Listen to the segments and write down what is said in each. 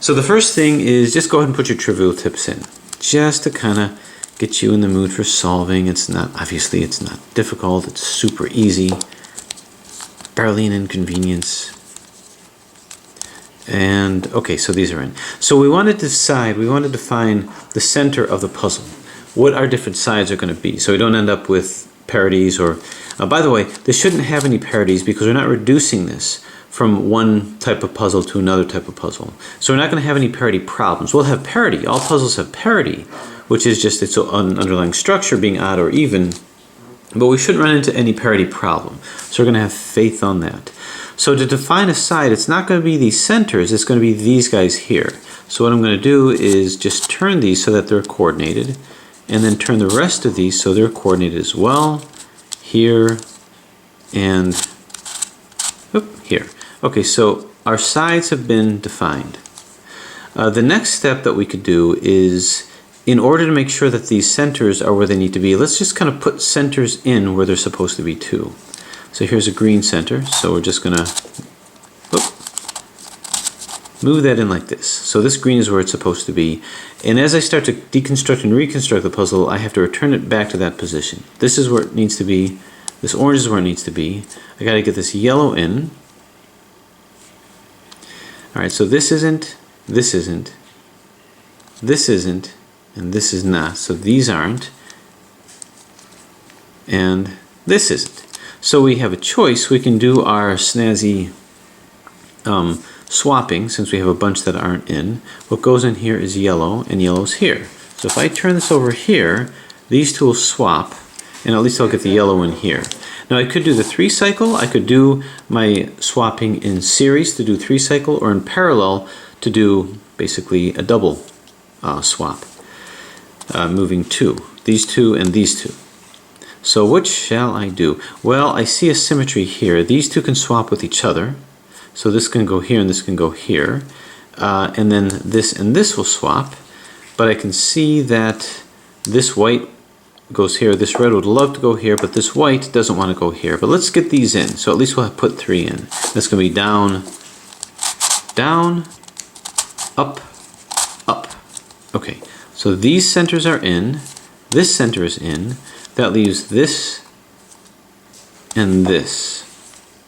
So the first thing is just go ahead and put your trivial tips in, just to kind of get you in the mood for solving. It's not, obviously it's not difficult, it's super easy, barely an inconvenience. And okay, so these are in. So we wanted to decide, we wanted to find the center of the puzzle, what our different sides are going to be, so we don't end up with parities or, by the way, this shouldn't have any parities because we're not reducing this from one type of puzzle to another type of puzzle. So we're not going to have any parity problems. We'll have parity. All puzzles have parity, which is just its underlying structure being odd or even, but we shouldn't run into any parity problem. So we're going to have faith on that. So to define a side, it's not going to be these centers, it's going to be these guys here. So what I'm going to do is just turn these so that they're coordinated, and then turn the rest of these so they're coordinated as well, here, and here. Okay, so our sides have been defined. The next step that we could do is, in order to make sure that these centers are where they need to be, let's just kind of put centers in where they're supposed to be too. So here's a green center, so we're just gonna move that in like this. So this green is where it's supposed to be. And as I start to deconstruct and reconstruct the puzzle, I have to return it back to that position. This is where it needs to be. This orange is where it needs to be. I gotta get this yellow in. All right, so this isn't, this isn't, this isn't, and this is not. So these aren't, and this isn't. So we have a choice. We can do our snazzy swapping, since we have a bunch that aren't in. What goes in here is yellow, and yellow's here. So if I turn this over here, these two will swap, and at least I'll get the yellow in here. Now I could do the 3 cycle, I could do my swapping in series to do 3 cycle, or in parallel to do basically a double swap, moving these two and these two. So what shall I do? Well, I see a symmetry here. These two can swap with each other. So this can go here and this can go here. And then this and this will swap. But I can see that this white goes here. This red would love to go here, but this white doesn't want to go here. But let's get these in. So at least we'll have put 3 in. That's going to be down, down, up, up. Okay, so these centers are in. This center is in. That leaves this and this.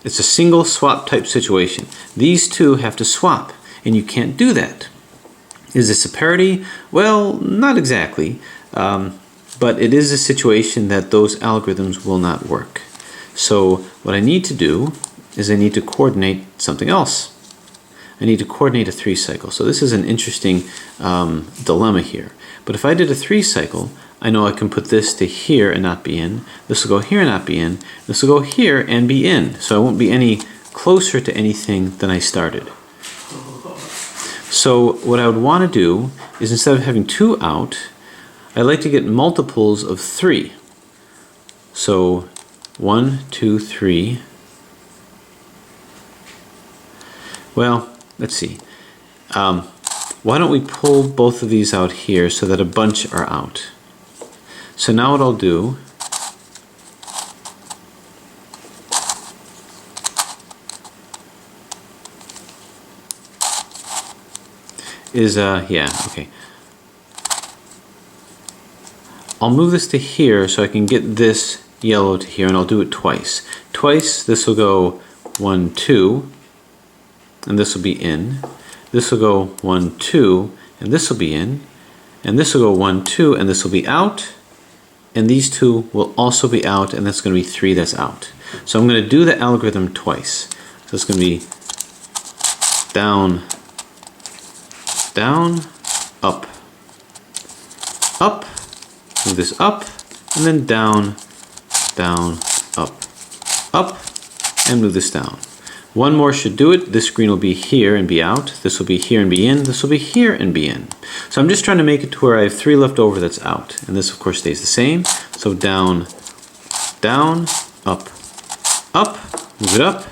It's a single swap type situation. These two have to swap, and you can't do that. Is this a parity? Well, not exactly, but it is a situation that those algorithms will not work. So what I need to do is I need to coordinate something else. I need to coordinate a 3 cycle. So this is an interesting dilemma here. But if I did a 3 cycle, I know I can put this to here and not be in. This will go here and not be in. This will go here and be in. So I won't be any closer to anything than I started. So what I would want to do is, instead of having 2 out, I like to get multiples of 3. So 1, 2, 3. Well, let's see. Why don't we pull both of these out here so that a bunch are out? So now what I'll do is, okay. I'll move this to here so I can get this yellow to here, and I'll do it twice. Twice, this will go 1, 2, and this will be in. This will go 1, 2, and this will be in. And this will go 1, 2, and this will be out. And these two will also be out, and that's going to be 3 that's out. So I'm going to do the algorithm twice. So it's going to be down, down, up, up, move this up, and then down, down, up, up, and move this down. One more should do it. This green will be here and be out. This will be here and be in. This will be here and be in. So I'm just trying to make it to where I have 3 left over that's out. And this, of course, stays the same. So down, down, up, up, move it up,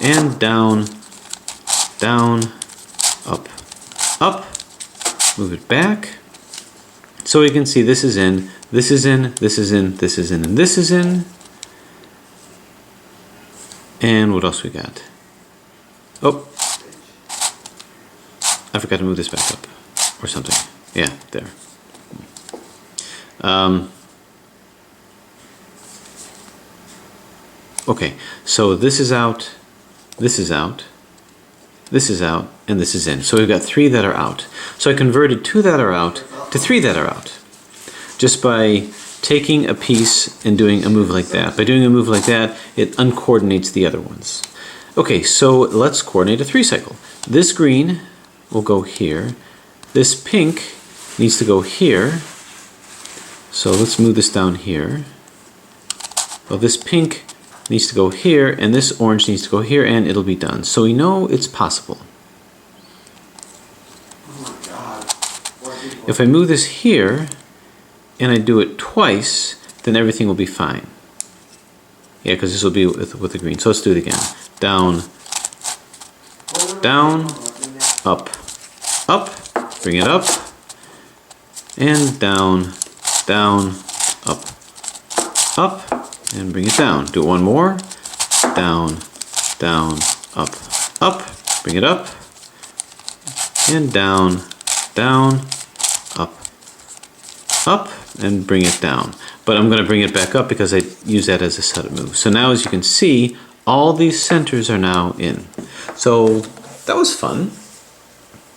and down, down, up, up, move it back. So we can see this is in, this is in, this is in, this is in, and this is in. And what else we got? Oh, I forgot to move this back up or something. Yeah, there. Okay, so this is out, this is out, this is out, and this is in. So we've got 3 that are out. So I converted 2 that are out to 3 that are out, just by taking a piece and doing a move like that. By doing a move like that, it uncoordinates the other ones. Okay, so let's coordinate a 3 cycle. This green will go here. This pink needs to go here. So let's move this down here. Well, this pink needs to go here, and this orange needs to go here, and it'll be done. So we know it's possible. If I move this here, and I do it twice, then everything will be fine. Yeah, because this will be with the green. So let's do it again. Down, down, up, up, bring it up, and down, down, up, up, and bring it down. Do it one more. Down, down, up, up, bring it up, and down, down, up, up, and bring it down. But I'm going to bring it back up because I use that as a setup move. So now, as you can see, all these centers are now in. So that was fun.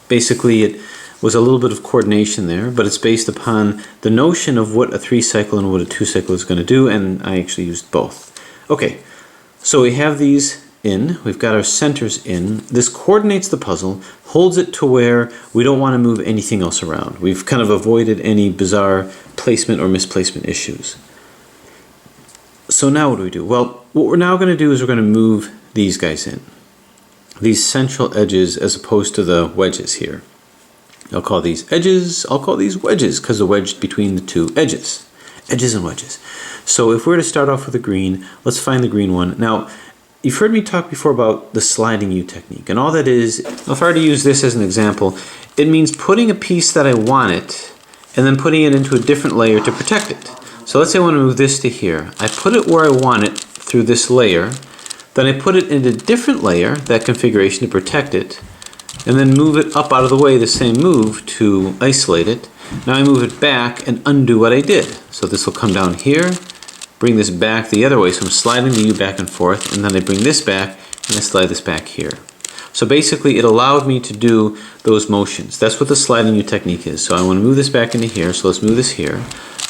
Basically, it was a little bit of coordination there, but it's based upon the notion of what a 3 cycle and what a 2 cycle is going to do, and I actually used both. Okay, so we have these in, we've got our centers in. This coordinates the puzzle, holds it to where we don't want to move anything else around. We've kind of avoided any bizarre placement or misplacement issues. So now what do we do? Well, what we're now going to do is we're going to move these guys in. These central edges as opposed to the wedges here. I'll call these edges, I'll call these wedges because the wedge between the 2 edges. Edges and wedges. So if we're to start off with a green, let's find the green one. Now, you've heard me talk before about the sliding U technique, and all that is, if I were to use this as an example, it means putting a piece that I want it and then putting it into a different layer to protect it. So let's say I want to move this to here. I put it where I want it through this layer, then I put it in a different layer, that configuration to protect it, and then move it up out of the way, the same move to isolate it. Now I move it back and undo what I did. So this will come down here, bring this back the other way, so I'm sliding the U back and forth, and then I bring this back and I slide this back here. So basically it allowed me to do those motions. That's what the sliding U technique is. So I want to move this back into here, so let's move this here.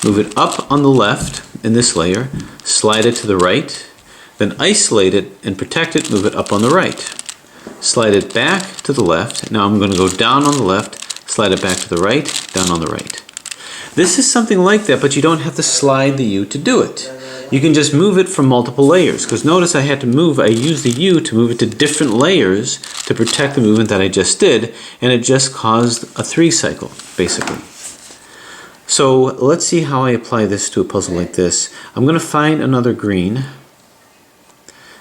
Move it up on the left in this layer, slide it to the right, then isolate it and protect it, move it up on the right. Slide it back to the left. Now I'm going to go down on the left, slide it back to the right, down on the right. This is something like that, but you don't have to slide the U to do it. You can just move it from multiple layers, because notice I used the U to move it to different layers to protect the movement that I just did, and it just caused a 3 cycle, basically. So let's see how I apply this to a puzzle like this. I'm going to find another green.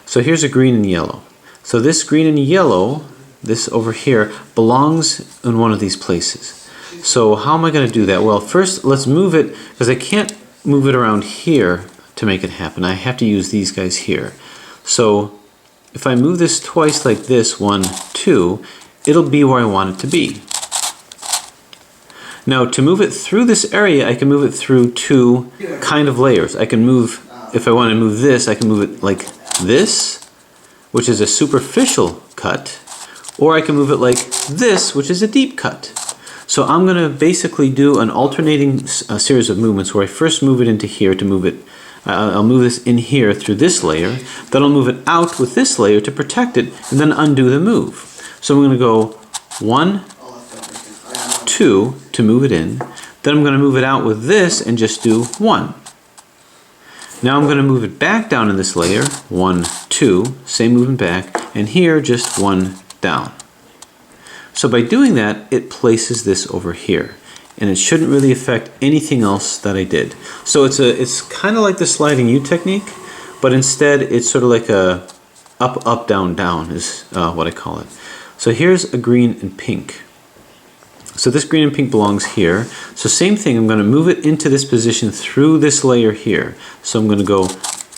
So here's a green and yellow. So this green and yellow, this over here, belongs in one of these places. So how am I going to do that? Well, first let's move it, because I can't move it around here to make it happen. I have to use these guys here. So if I move this twice like this, 1, 2, it'll be where I want it to be. Now to move it through this area, I can move it through 2 kind of layers. I can move, if I want to move this, I can move it like this, which is a superficial cut, or I can move it like this, which is a deep cut. So I'm going to basically do an alternating series of movements where I first move it into here to move it, I'll move this in here through this layer, then I'll move it out with this layer to protect it, and then undo the move. So I'm going to go 1, 2 to move it in, then I'm going to move it out with this and just do 1. Now I'm going to move it back down in this layer, 1, 2, same movement back, and here just 1 down. So by doing that, it places this over here, and it shouldn't really affect anything else that I did. So it's kind of like the sliding U technique, but instead it's sort of like a up, up, down, down is what I call it. So here's a green and pink. So this green and pink belongs here. So same thing, I'm going to move it into this position through this layer here. So I'm going to go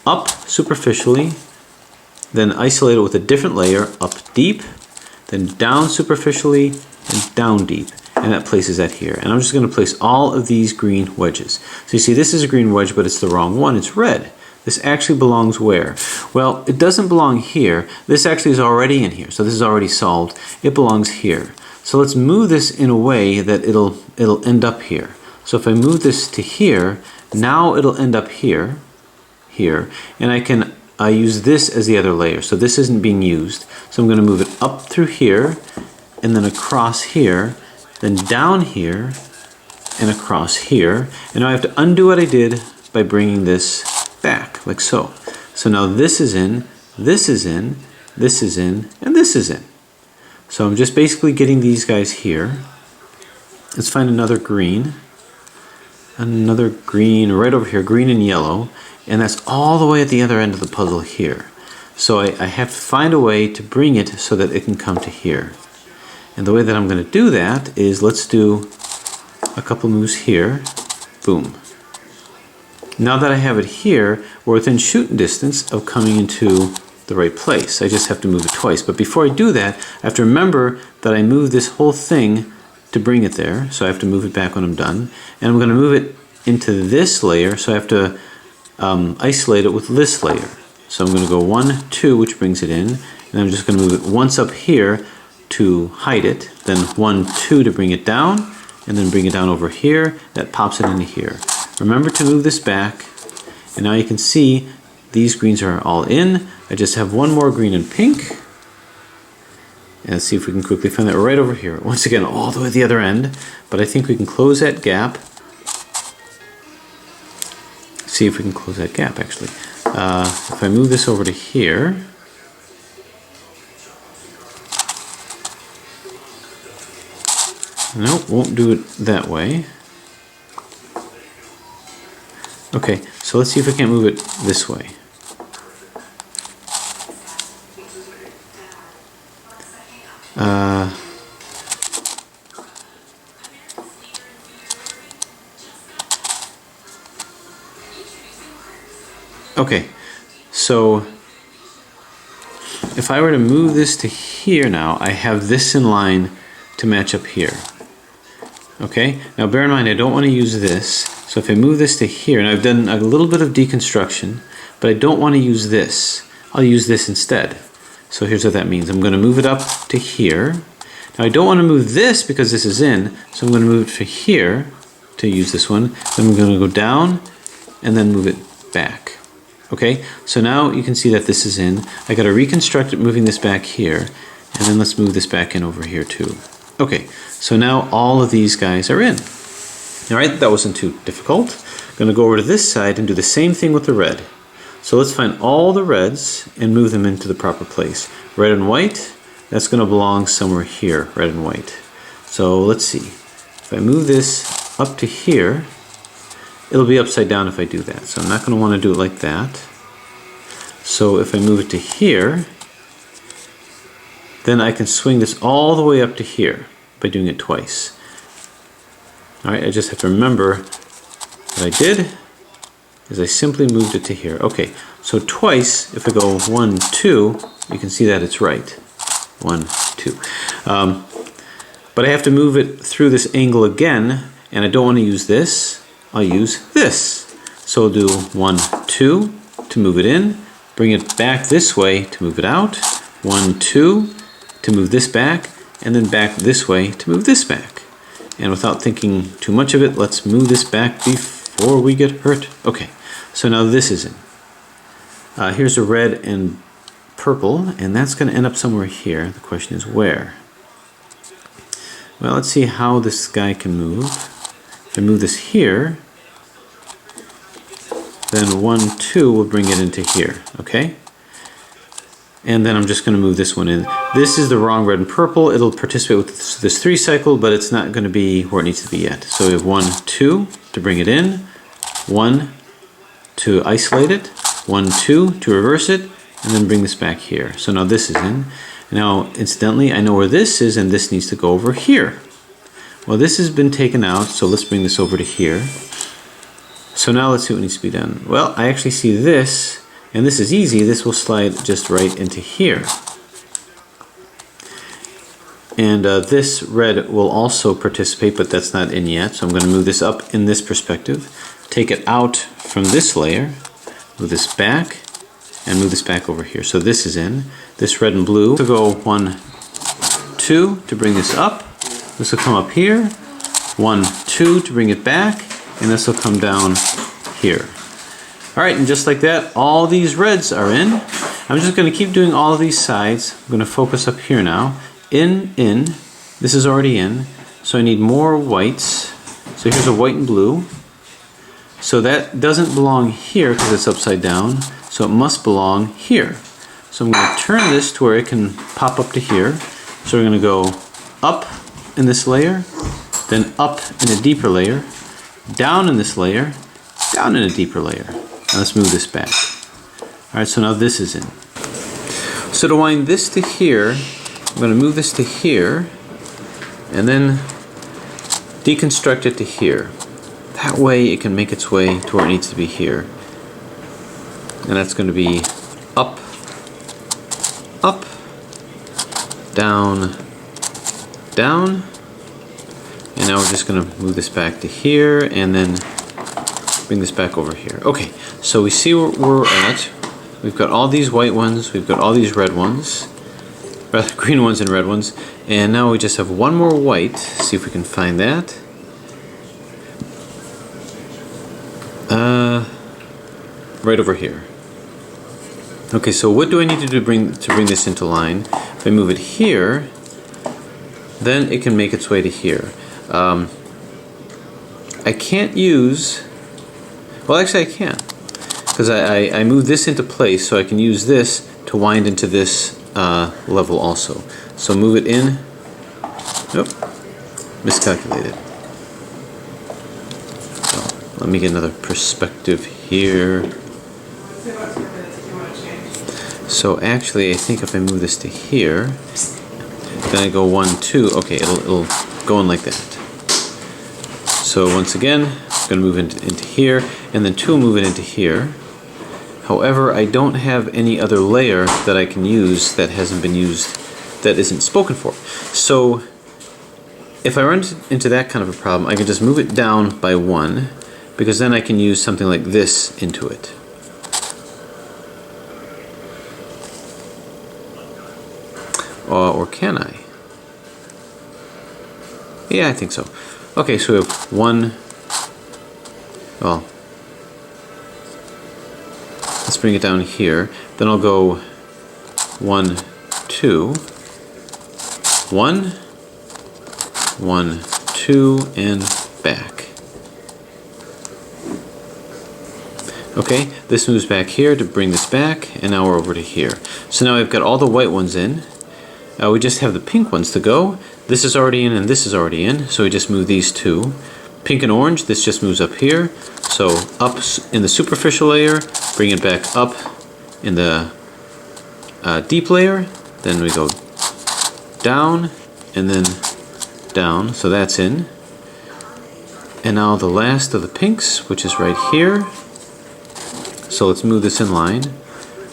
up superficially, then isolate it with a different layer, up deep, then down superficially, and down deep. And that places that here. And I'm just going to place all of these green wedges. So you see this is a green wedge, but it's the wrong one. It's red. This actually belongs where? Well, it doesn't belong here. This actually is already in here. So this is already solved. It belongs here. So let's move this in a way that it'll end up here. So if I move this to here, now it'll end up here, and I can use this as the other layer. So this isn't being used. So I'm going to move it up through here, and then across here, then down here, and across here. And now I have to undo what I did by bringing this back, like so. So now this is in, this is in, this is in, and this is in. So I'm just basically getting these guys here. Let's find another green right over here, green and yellow, and that's all the way at the other end of the puzzle here. So I have to find a way to bring it so that it can come to here. And the way that I'm going to do that is, let's do a couple moves here, boom. Now that I have it here, we're within shooting distance of coming into the right place. I just have to move it twice. But before I do that, I have to remember that I moved this whole thing to bring it there. So I have to move it back when I'm done. And I'm going to move it into this layer, so I have to isolate it with this layer. So I'm going to go 1, 2, which brings it in. And I'm just going to move it once up here to hide it. Then 1, 2 to bring it down. And then bring it down over here. That pops it into here. Remember to move this back. And now you can see these greens are all in. I just have one more green and pink. And let's see if we can quickly find that right over here. Once again, all the way at the other end. But I think we can close that gap. See if we can close that gap, actually. If I move this over to here. Nope, won't do it that way. Okay, so let's see if I can't move it this way. Okay, so if I were to move this to here now, I have this in line to match up here. Okay, now bear in mind I don't want to use this, so if I move this to here, and I've done a little bit of deconstruction, but I don't want to use this, I'll use this instead. So here's what that means. I'm going to move it up to here. Now I don't want to move this because this is in, so I'm going to move it to here to use this one. Then I'm going to go down and then move it back. Okay, so now you can see that this is in. I got to reconstruct it moving this back here, and then let's move this back in over here too. Okay, so now all of these guys are in. All right, that wasn't too difficult. I'm going to go over to this side and do the same thing with the red. So let's find all the reds and move them into the proper place. Red and white, that's going to belong somewhere here, red and white. So let's see. If I move this up to here, it'll be upside down if I do that. So I'm not going to want to do it like that. So if I move it to here, then I can swing this all the way up to here by doing it twice. All right, I just have to remember what I did is I simply moved it to here. Okay, so twice, if I go 1, 2, you can see that it's right. 1, 2. But I have to move it through this angle again, and I don't want to use this. I'll use this. So I'll do 1, 2 to move it in, bring it back this way to move it out, 1, 2 to move this back, and then back this way to move this back. And without thinking too much of it, let's move this back before we get hurt. Okay, so now this is in. Here's a red and purple, and that's going to end up somewhere here. The question is where? Well, let's see how this guy can move. If I move this here, then 1, 2 will bring it into here, okay? And then I'm just going to move this one in. This is the wrong red and purple. It'll participate with this 3 cycle, but it's not going to be where it needs to be yet. So we have 1, 2 to bring it in, 1 to isolate it, 1, 2 to reverse it, and then bring this back here. So now this is in. Now, incidentally, I know where this is, and this needs to go over here. Well, this has been taken out, so let's bring this over to here. So now let's see what needs to be done. Well, I actually see this, and this is easy. This will slide just right into here. And this red will also participate, but that's not in yet. So I'm going to move this up in this perspective, take it out from this layer, move this back, and move this back over here. So this is in. This red and blue will go 1, 2 to bring this up. This will come up here. 1, 2 to bring it back, and this will come down here. All right, and just like that, all these reds are in. I'm just going to keep doing all of these sides. I'm going to focus up here now. In. This is already in, so I need more whites. So here's a white and blue. So that doesn't belong here because it's upside down, so it must belong here. So I'm going to turn this to where it can pop up to here. So we're going to go up in this layer, then up in a deeper layer, down in this layer, down in a deeper layer. Now let's move this back. All right, so now this is in. So to wind this to here, I'm going to move this to here, and then deconstruct it to here. That way it can make its way to where it needs to be here. And that's going to be up, up, down, down. And now we're just going to move this back to here and then bring this back over here. Okay, so we see where we're at. We've got all these white ones, we've got all these red ones, rather green ones and red ones, and now we just have one more white. See if we can find that. Right over here. Okay, so what do I need to do to bring this into line? If I move it here, then it can make its way to here. I can't use, well actually I can, because I move this into place so I can use this to wind into this level also. So move it in, nope, miscalculated. So let me get another perspective here. So actually I think if I move this to here, then I go 1, 2, okay, it'll go in like that. So once again, I'm going to move into here, and then 2 will move it into here. However, I don't have any other layer that I can use that hasn't been used, that isn't spoken for. So if I run into that kind of a problem, I can just move it down by 1, because then I can use something like this into it. Or can I? Yeah, I think so. Okay, so we have 1, well, let's bring it down here. Then I'll go 1, 2, 1, 1, 2, and back. Okay, this moves back here to bring this back, and now we're over to here. So now I've got all the white ones in. We just have the pink ones to go. This is already in and this is already in, so we just move these 2. Pink and orange, this just moves up here. So up in the superficial layer, bring it back up in the deep layer, then we go down and then down, so that's in. And now the last of the pinks, which is right here. So let's move this in line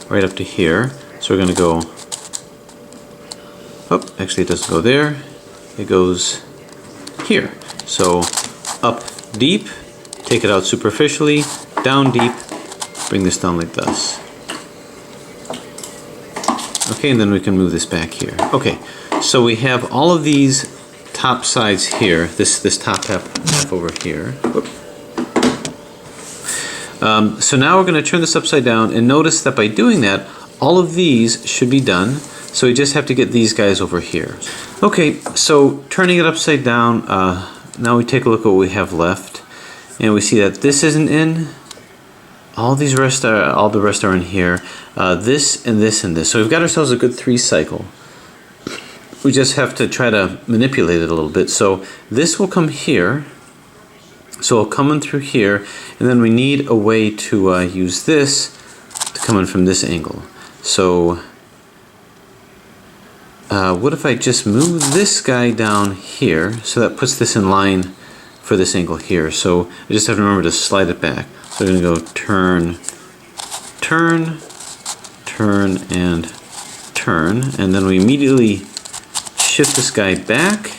right up to here. So we're going to go, oh, actually it doesn't go there, it goes here. So up deep, take it out superficially, down deep, bring this down like this. Okay, and then we can move this back here. Okay, so we have all of these top sides here, this top half over here. Whoop. So now we're going to turn this upside down, and notice that by doing that, all of these should be done. So we just have to get these guys over here. Okay, so turning it upside down, now we take a look at what we have left, and we see that this isn't in. All the rest are in here. This and this and this. So we've got ourselves a good 3 cycle. We just have to try to manipulate it a little bit. So this will come here. So it'll come in through here, and then we need a way to use this to come in from this angle. So what if I just move this guy down here, so that puts this in line for this angle here. So I just have to remember to slide it back. So I'm going to go turn, turn, turn, and turn, and then we immediately shift this guy back,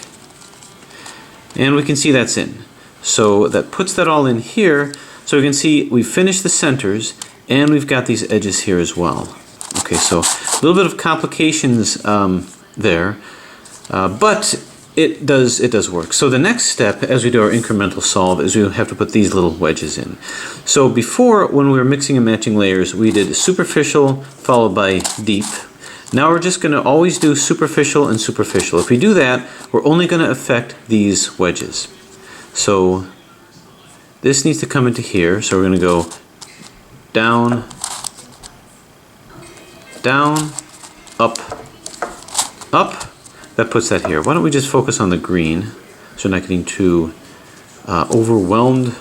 and we can see that's in. So that puts that all in here. So we can see we've finished the centers, and we've got these edges here as well. Okay, so a little bit of complications there, but it does work. So the next step, as we do our incremental solve, is we have to put these little wedges in. So before, when we were mixing and matching layers, we did superficial followed by deep. Now we're just going to always do superficial and superficial. If we do that, we're only going to affect these wedges. So this needs to come into here, so we're going to go down, down, up, up. That puts that here. Why don't we just focus on the green so we're not getting too overwhelmed.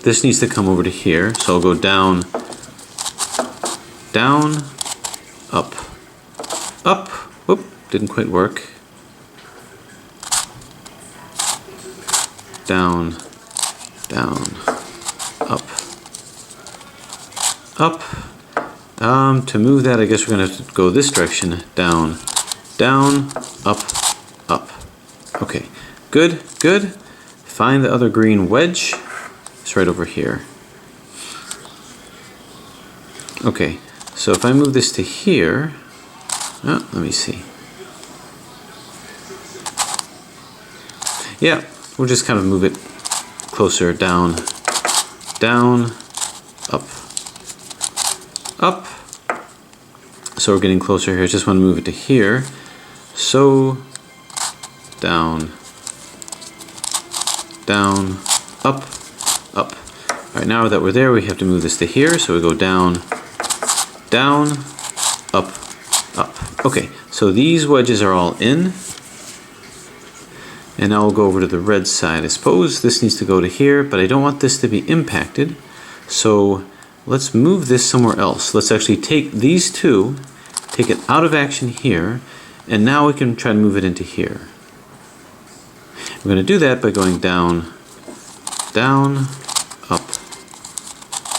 This needs to come over to here, so I'll go down, down, up, up. Whoop, didn't quite work. Down, down, up, up. To move that, I guess we're going to go this direction, down, down, up, up. Okay, good, good. Find the other green wedge. It's right over here. Okay, so if I move this to here, oh, let me see. Yeah, we'll just kind of move it closer, down, down, up, up. So we're getting closer here. I just want to move it to here. So down, down, up, up. All right, now that we're there, we have to move this to here. So we go down, down, up, up. Okay, so these wedges are all in. And now we'll go over to the red side. I suppose this needs to go to here, but I don't want this to be impacted. So let's move this somewhere else. Let's actually take these two, take it out of action here, and now we can try to move it into here. We're going to do that by going down, down, up,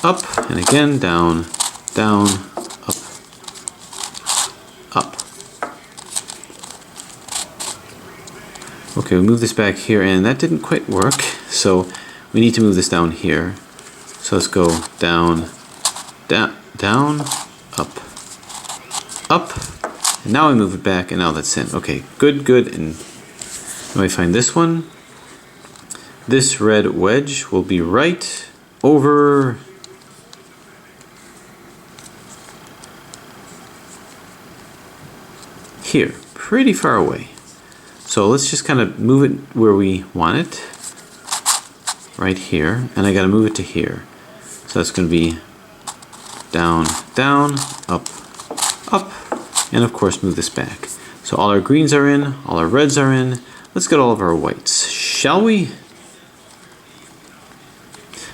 up, and again down, down, up, up. Okay, we move this back here, and that didn't quite work, so we need to move this down here. So let's go down, down, down, up, up, and now we move it back, and now that's in. Okay, good, good, and let me find this one. This red wedge will be right over here, pretty far away. So let's just kind of move it where we want it, right here, and I got to move it to here. So that's going to be down, down, up, up, and of course move this back. So all our greens are in, all our reds are in. Let's get all of our whites, shall we?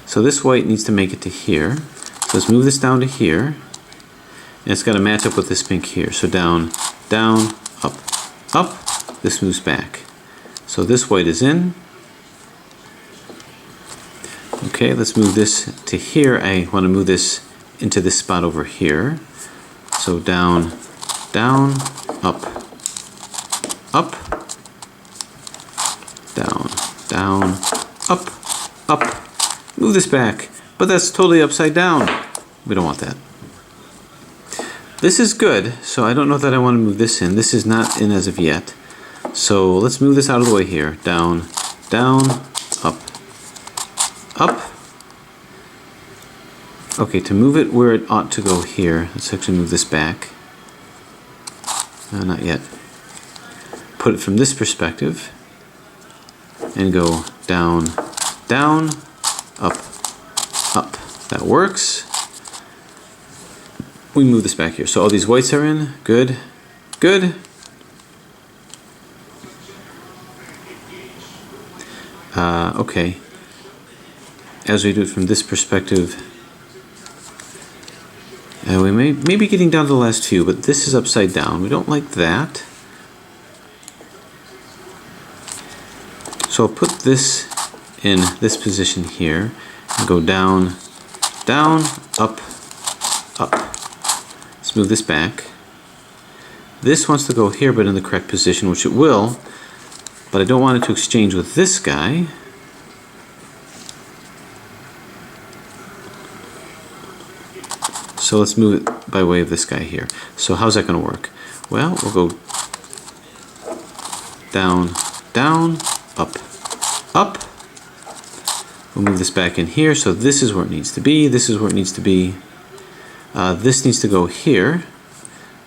So this white needs to make it to here. So let's move this down to here, and it's got to match up with this pink here. So down, down, up, up. This moves back. So this white is in. Okay, let's move this to here. I want to move this into this spot over here. So down, down, up, up, down, down, up, up. Move this back, but that's totally upside down. We don't want that. This is good, so I don't know that I want to move this in. This is not in as of yet. So let's move this out of the way here. Down, down, up, up. Okay, to move it where it ought to go here, let's actually move this back. Not yet. Put it from this perspective and go down, down, up, up. That works. We move this back here. So all these whites are in. Good, good. Okay, as we do it from this perspective, we may be getting down to the last few, but this is upside down. We don't like that. So I'll put this in this position here and go down, down, up, up. Let's move this back. This wants to go here, but in the correct position, which it will. But I don't want it to exchange with this guy. So let's move it by way of this guy here. So how's that going to work? Well, we'll go down, down, up, up. We'll move this back in here. So this is where it needs to be. This is where it needs to be. This needs to go here,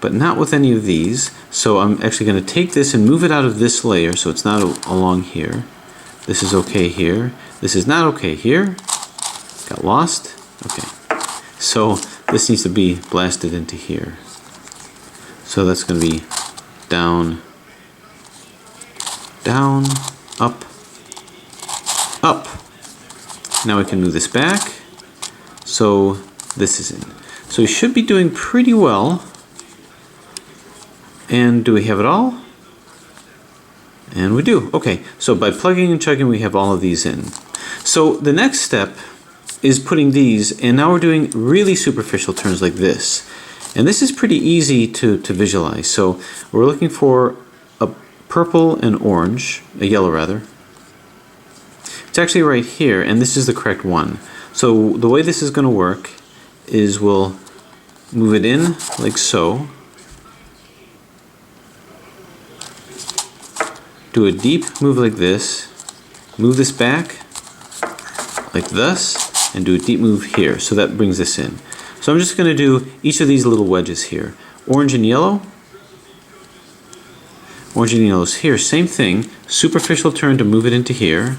but not with any of these. So I'm actually going to take this and move it out of this layer so it's not along here. This is okay here. This is not okay here. Got lost. Okay. So this needs to be blasted into here. So that's going to be down, down, up, up. Now we can move this back. So this is in. So we should be doing pretty well. And do we have it all? And we do. Okay, so by plugging and chugging we have all of these in. So the next step is putting these, and now we're doing really superficial turns like this. And this is pretty easy to visualize. So we're looking for a purple and orange, a yellow rather. It's actually right here, and this is the correct one. So the way this is going to work is we'll move it in like so. Do a deep move like this. Move this back like this. And do a deep move here. So that brings this in. So I'm just going to do each of these little wedges here. Orange and yellow. Orange and yellow is here. Same thing. Superficial turn to move it into here.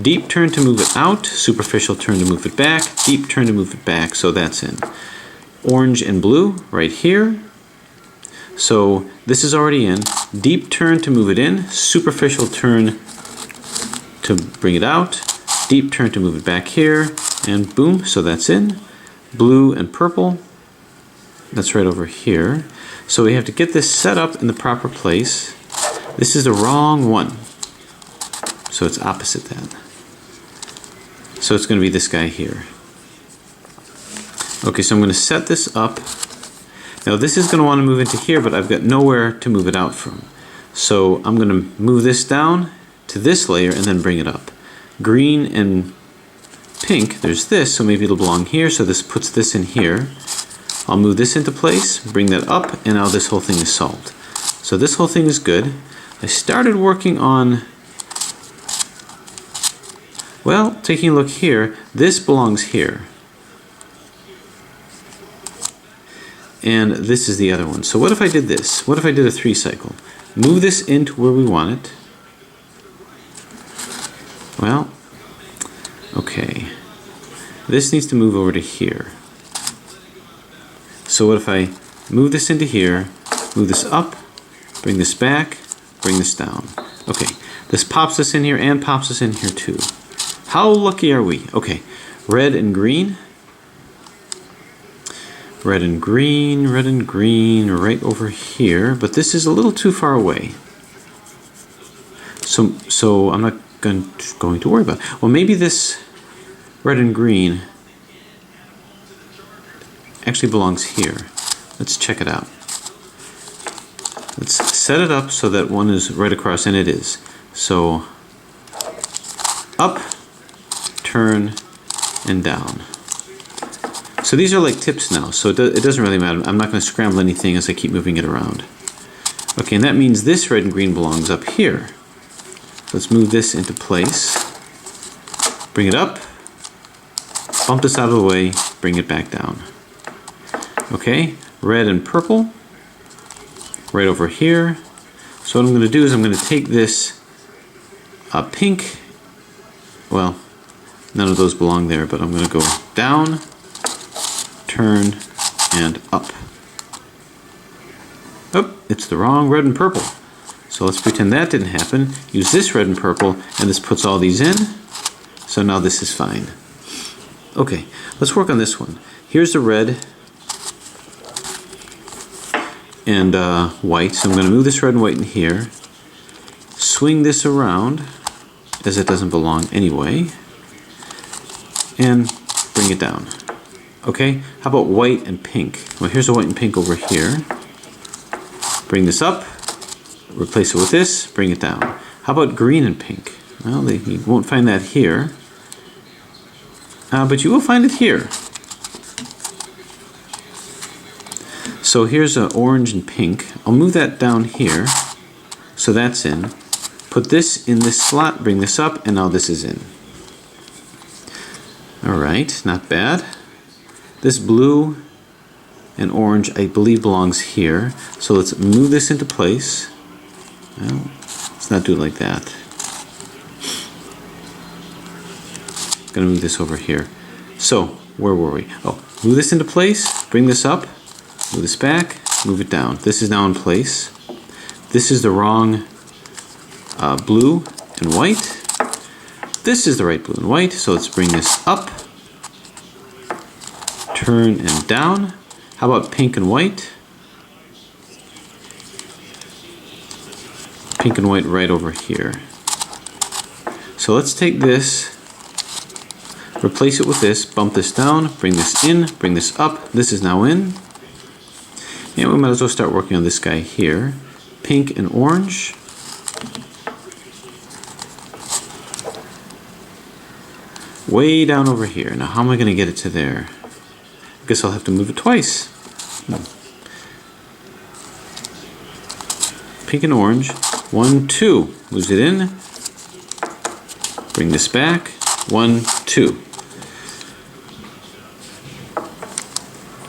Deep turn to move it out. Superficial turn to move it back. Deep turn to move it back. So that's in. Orange and blue right here. So this is already in. Deep turn to move it in. Superficial turn to bring it out. Deep turn to move it back here. And boom, so that's in. Blue and purple, that's right over here. So we have to get this set up in the proper place. This is the wrong one. So it's opposite that. So it's going to be this guy here. Okay, so I'm going to set this up. Now this is going to want to move into here, but I've got nowhere to move it out from. So I'm going to move this down to this layer and then bring it up. Green and pink, there's this, so maybe it'll belong here, so this puts this in here. I'll move this into place, bring that up, and now this whole thing is solved. So this whole thing is good. I started working on, well, taking a look here, this belongs here. And this is the other one. So what if I did this? What if I did a 3 cycle? Move this into where we want it. Well, okay. This needs to move over to here. So what if I move this into here, move this up, bring this back, bring this down. Okay, this pops us in here and pops us in here too. How lucky are we? Okay, red and green. Red and green, red and green, right over here. But this is a little too far away. So I'm not going to worry about it. Well, maybe this red and green actually belongs here. Let's check it out. Let's set it up so that one is right across, and it is. So up, turn, and down. So these are like tips now, so it doesn't really matter. I'm not going to scramble anything as I keep moving it around. Okay, and that means this red and green belongs up here. Let's move this into place. Bring it up. Bump this out of the way. Bring it back down. Okay, red and purple. Right over here. So what I'm going to do is I'm going to take this pink. Well, none of those belong there, but I'm going to go down, turn, and up. Oh, it's the wrong red and purple. So let's pretend that didn't happen. Use this red and purple, and this puts all these in. So now this is fine. Okay, let's work on this one. Here's the red and white. So I'm going to move this red and white in here. Swing this around, as it doesn't belong anyway. And bring it down. Okay, how about white and pink? Well, here's a white and pink over here. bring this up, replace it with this, bring it down. How about green and pink? Well, you won't find that here, but you will find it here. So here's orange and pink. I'll move that down here, so that's in. Put this in this slot, bring this up, and now this is in. Alright, not bad. This blue and orange, I believe, belongs here. So let's move this into place. Well, let's not do it like that. Gonna move this over here. So, where were we? Oh, move this into place, bring this up, move this back, move it down. This is now in place. This is the wrong blue and white. This is the right blue and white, so let's bring this up, turn and down. How about pink and white? Pink and white right over here. So let's take this, replace it with this, bump this down, bring this in, bring this up. This is now in. And we might as well start working on this guy here. Pink and orange. Way down over here. Now how am I going to get it to there? I guess I'll have to move it twice. Pink and orange. 1, 2. Moves it in. Bring this back. 1, 2.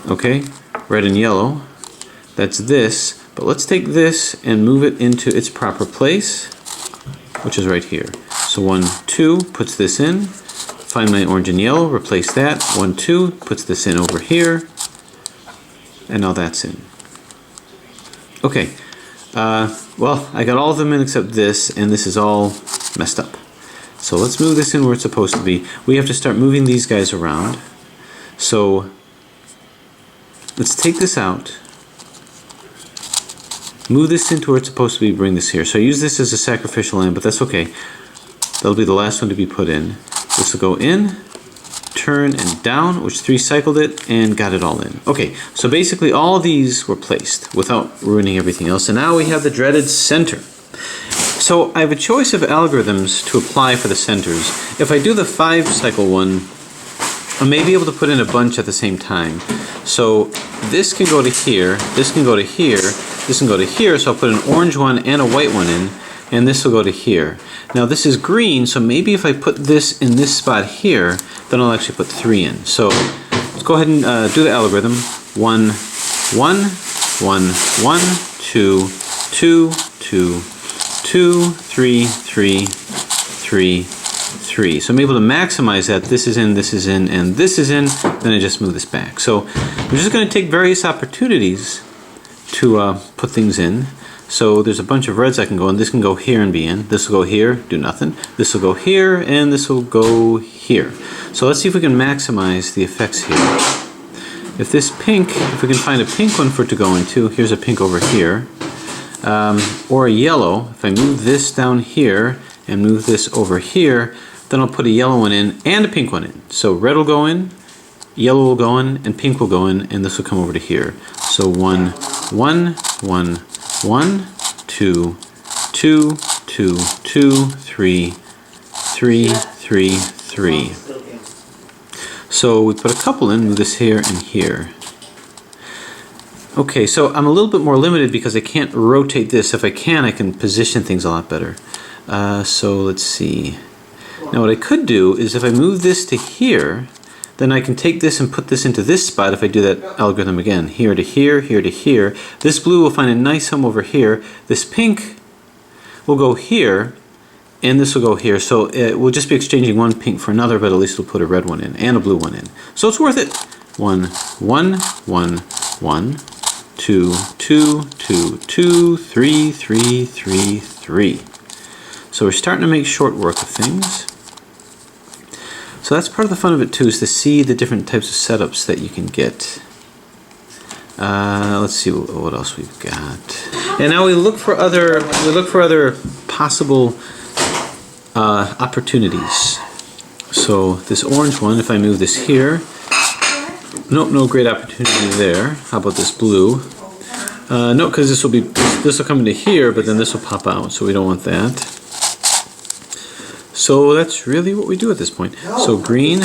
Okay, red and yellow. That's this. But let's take this and move it into its proper place, which is right here. So 1, 2 puts this in. Find my orange and yellow, replace that. 1, 2 puts this in over here. And now that's in. Okay. Well, I got all of them in except this, and this is all messed up. So let's move this in where it's supposed to be. We have to start moving these guys around. So let's take this out. Move this into where it's supposed to be, bring this here. So I use this as a sacrificial lamb, but that's okay. That'll be the last one to be put in. This will go in, turn and down, which 3 cycled it and got it all in. Okay, so basically all these were placed without ruining everything else. And now we have the dreaded center. So I have a choice of algorithms to apply for the centers. If I do the 5 cycle one, I may be able to put in a bunch at the same time. So this can go to here, this can go to here, this can go to here, so I'll put an orange one and a white one in, and this will go to here. Now this is green, so maybe if I put this in this spot here, then I'll actually put 3 in. So let's go ahead and do the algorithm. 1, 1, 1, 1, 2, 2, 2, 2, 3, 3, 3, 3. So I'm able to maximize that. This is in, and this is in. Then I just move this back. So I'm just going to take various opportunities to put things in. So there's a bunch of reds I can go in. This can go here and be in. This will go here, do nothing. This will go here, and this will go here. So let's see if we can maximize the effects here. If this pink, if we can find a pink one for it to go into, here's a pink over here. Or a yellow, if I move this down here and move this over here, then I'll put a yellow one in and a pink one in. So red will go in, yellow will go in, and pink will go in, and this will come over to here. So 1, 1, 1, 1, 2, 2, 2, 2, 3, 3, 3, 3. So we put a couple in, move this here and here. Okay, so I'm a little bit more limited because I can't rotate this. If I can position things a lot better. So let's see. Now what I could do is if I move this to here, then I can take this and put this into this spot if I do that algorithm again. Here to here, here to here. This blue will find a nice home over here. This pink will go here, and this will go here. So we'll just be exchanging one pink for another, but at least we'll put a red one in and a blue one in. So it's worth it. 1, 1, 1, 1, 2, 2, 2, 2, 3, 3, 3, 3. So we're starting to make short work of things. So that's part of the fun of it too, is to see the different types of setups that you can get. Let's see what else we've got. And now we look for other possible opportunities. So this orange one, if I move this here, nope, no great opportunity there. How about this blue? No, because this will come into here, but then this will pop out, so we don't want that. So that's really what we do at this point. So green,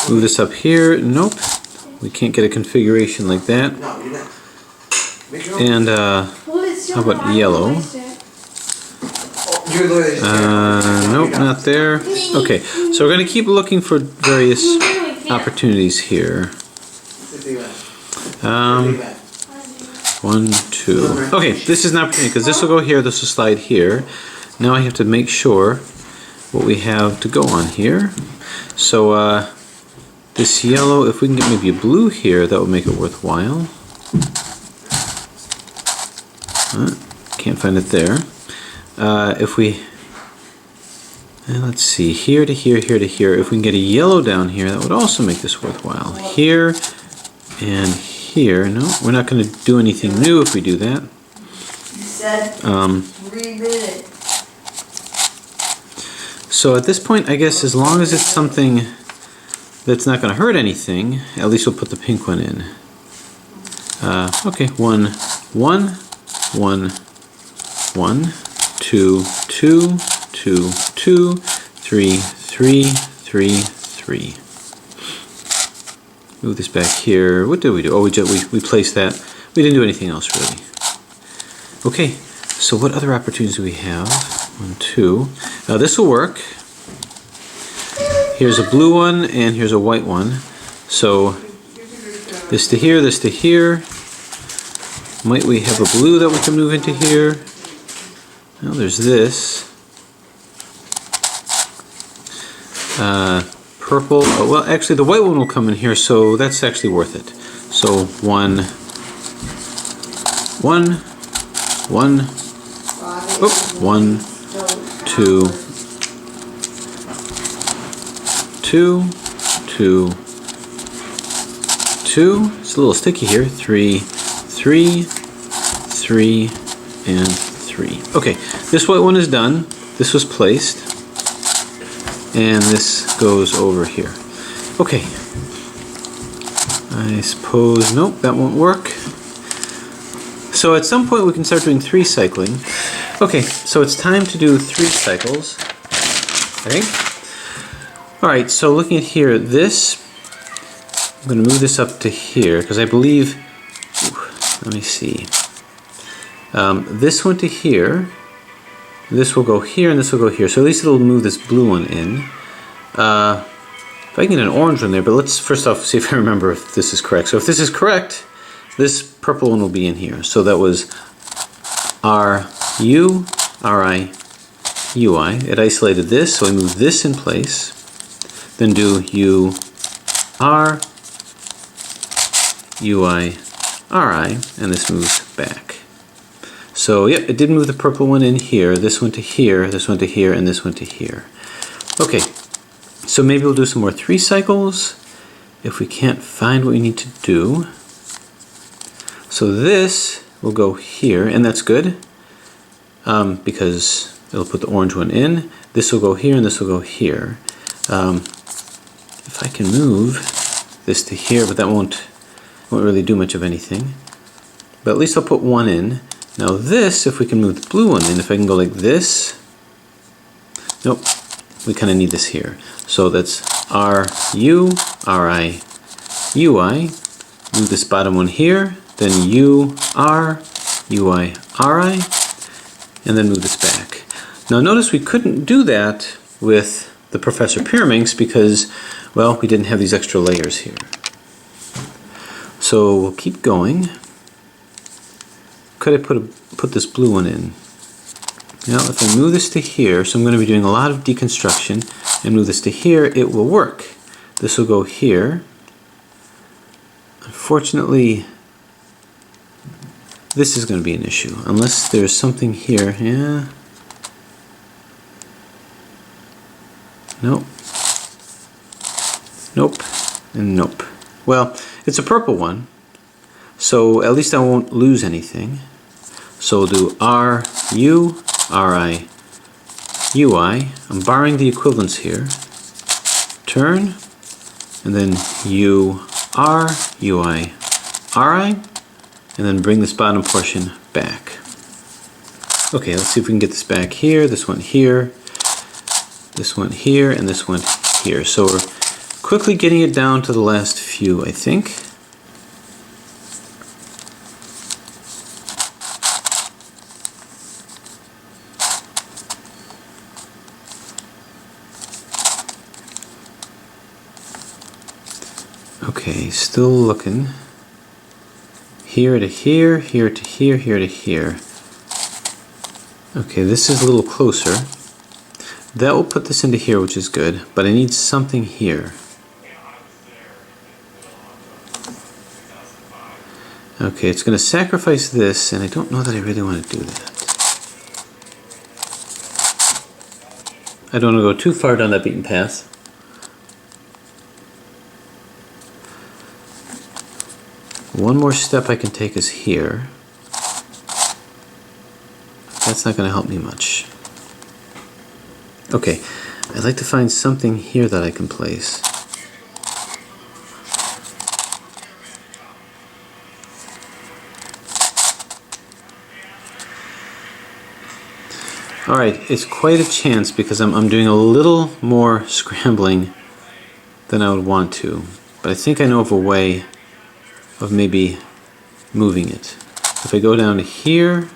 move this up here. Nope, we can't get a configuration like that. And how about yellow? Nope, not there. Okay, so we're going to keep looking for various opportunities here. 1, 2. Okay, this is an opportunity because this will go here, this will slide here. Now I have to make sure what we have to go on here. So this yellow, if we can get maybe a blue here, that would make it worthwhile. Can't find it there. If we, let's see, here to here, here to here. If we can get a yellow down here, that would also make this worthwhile. Here and here. No, we're not going to do anything new if we do that. You said 3 minutes. So at this point, I guess as long as it's something that's not going to hurt anything, at least we'll put the pink one in. Okay, 1, 1, 1, 1, 2, 2, 2, 2, 3, 3, 3, 3. Move this back here. What did we do? Oh, we placed that. We didn't do anything else really. Okay, so what other opportunities do we have? 1, 2. Now this will work. Here's a blue one and here's a white one. So this to here, this to here. Might we have a blue that we can move into here? Well, there's this. Purple. Oh, well, actually, the white one will come in here, so that's actually worth it. So 1, 1, 1, oh, 1, 2, 2, 2, 2. It's a little sticky here. 3, 3, 3, and 3. Okay, this white one is done. This was placed. And this goes over here. Okay. I suppose, nope, that won't work. So at some point we can start doing 3 cycling. Okay, so it's time to do 3 cycles, I think. Alright, so looking at here, this, I'm going to move this up to here, because I believe, let me see. This one to here. This will go here and this will go here. So at least it'll move this blue one in. If I can get an orange one there, but let's first off see if I remember if this is correct. So if this is correct, this purple one will be in here. So that was R-U, R-I, U-I. It isolated this, so I move this in place. Then do U-R, U-I, R-I, and this moves back. So, yep, it did move the purple one in here, this one to here, this one to here, and this one to here. Okay, so maybe we'll do some more 3 cycles if we can't find what we need to do. So this will go here, and that's good, because it'll put the orange one in. This will go here, and this will go here. If I can move this to here, but that won't really do much of anything. But at least I'll put 1 in. Now this, if we can move the blue one in, if I can go like this, nope, we kind of need this here. So that's R-U, R-I, U-I, move this bottom one here, then U-R, U-I, R-I, and then move this back. Now notice we couldn't do that with the Professor Pyraminx because, well, we didn't have these extra layers here. So we'll keep going. Could I put this blue one in? Now if I move this to here, so I'm going to be doing a lot of deconstruction, and move this to here, it will work. This will go here. Unfortunately, this is going to be an issue, unless there's something here. Yeah. Nope. Nope. And nope. Well, it's a purple one, so at least I won't lose anything. So we'll do R-U, R-I, U-I. I'm borrowing the equivalents here. Turn, and then U-R, U-I, R-I, and then bring this bottom portion back. Okay, let's see if we can get this back here, this one here, this one here, and this one here. So we're quickly getting it down to the last few, I think. Okay, still looking. Here to here, here to here, here to here. Okay, this is a little closer. That will put this into here, which is good, but I need something here. Okay, it's going to sacrifice this, and I don't know that I really want to do that. I don't want to go too far down that beaten path. One more step I can take is here. That's not going to help me much. Okay, I'd like to find something here that I can place. Alright, it's quite a chance because I'm doing a little more scrambling than I would want to. But I think I know of a way of maybe moving it. If I go down to here,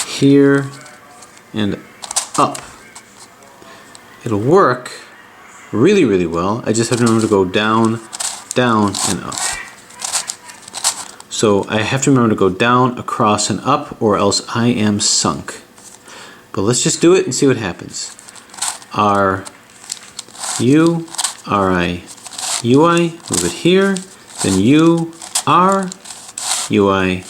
here, and up, it'll work really, really well. I just have to remember to go down, down, and up. So I have to remember to go down, across, and up, or else I am sunk. But let's just do it and see what happens. R, U, R, I, U, I, move it here, then U, R, U, I,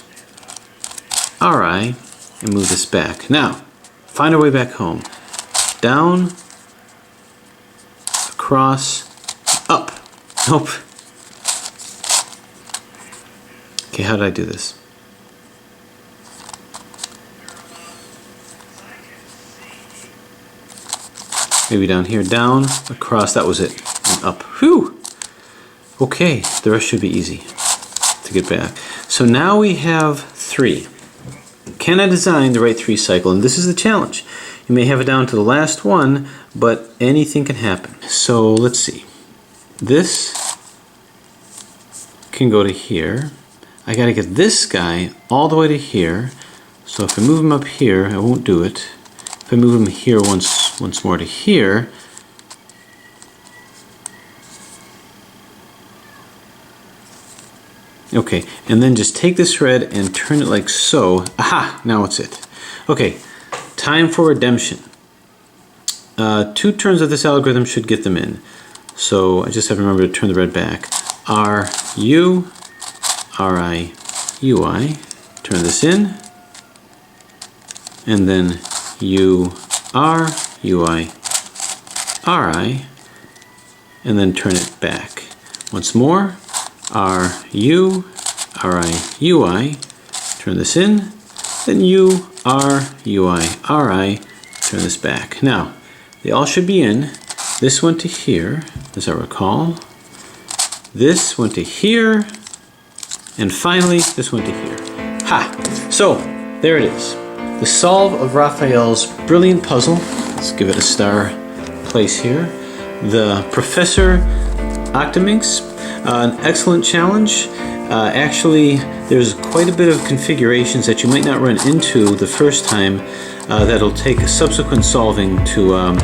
R, I, and move this back. Now, find our way back home. Down, across, up. Nope. Okay, how did I do this? Maybe down here, down, across, that was it, and up. Whew! Okay, the rest should be easy to get back. So now we have 3. Can I design the right 3 cycle? And this is the challenge. You may have it down to the last one, but anything can happen. So let's see. This can go to here. I gotta get this guy all the way to here. So if I move him up here, I won't do it. If I move him here once more to here, okay, and then just take this thread and turn it like so. Aha! Now it's it. Okay, time for redemption. 2 turns of this algorithm should get them in. So I just have to remember to turn the red back. R, U, R, I, U, I. Turn this in. And then U, R, U, I, R, I. And then turn it back. Once more. R, U, R, I, U, I. Turn this in. Then U, R, U, I, R, I. Turn this back. Now, they all should be in. This went to here, as I recall. This went to here. And finally, this went to here. Ha! So, there it is. The solve of Raphael's brilliant puzzle. Let's give it a star place here. The Professor Octaminx. An excellent challenge. Actually, there's quite a bit of configurations that you might not run into the first time that'll take subsequent solving to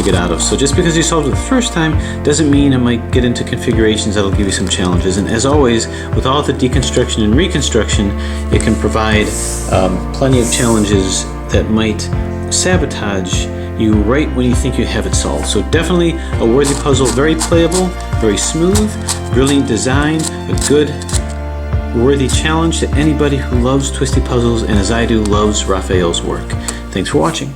get out of. So just because you solved it the first time doesn't mean it might get into configurations that'll give you some challenges. And as always, with all the deconstruction and reconstruction, it can provide plenty of challenges that might sabotage you right when you think you have it solved. So definitely a worthy puzzle, very playable, very smooth, brilliant design, a good, worthy challenge to anybody who loves twisty puzzles and, as I do, loves Raphael's work. Thanks for watching.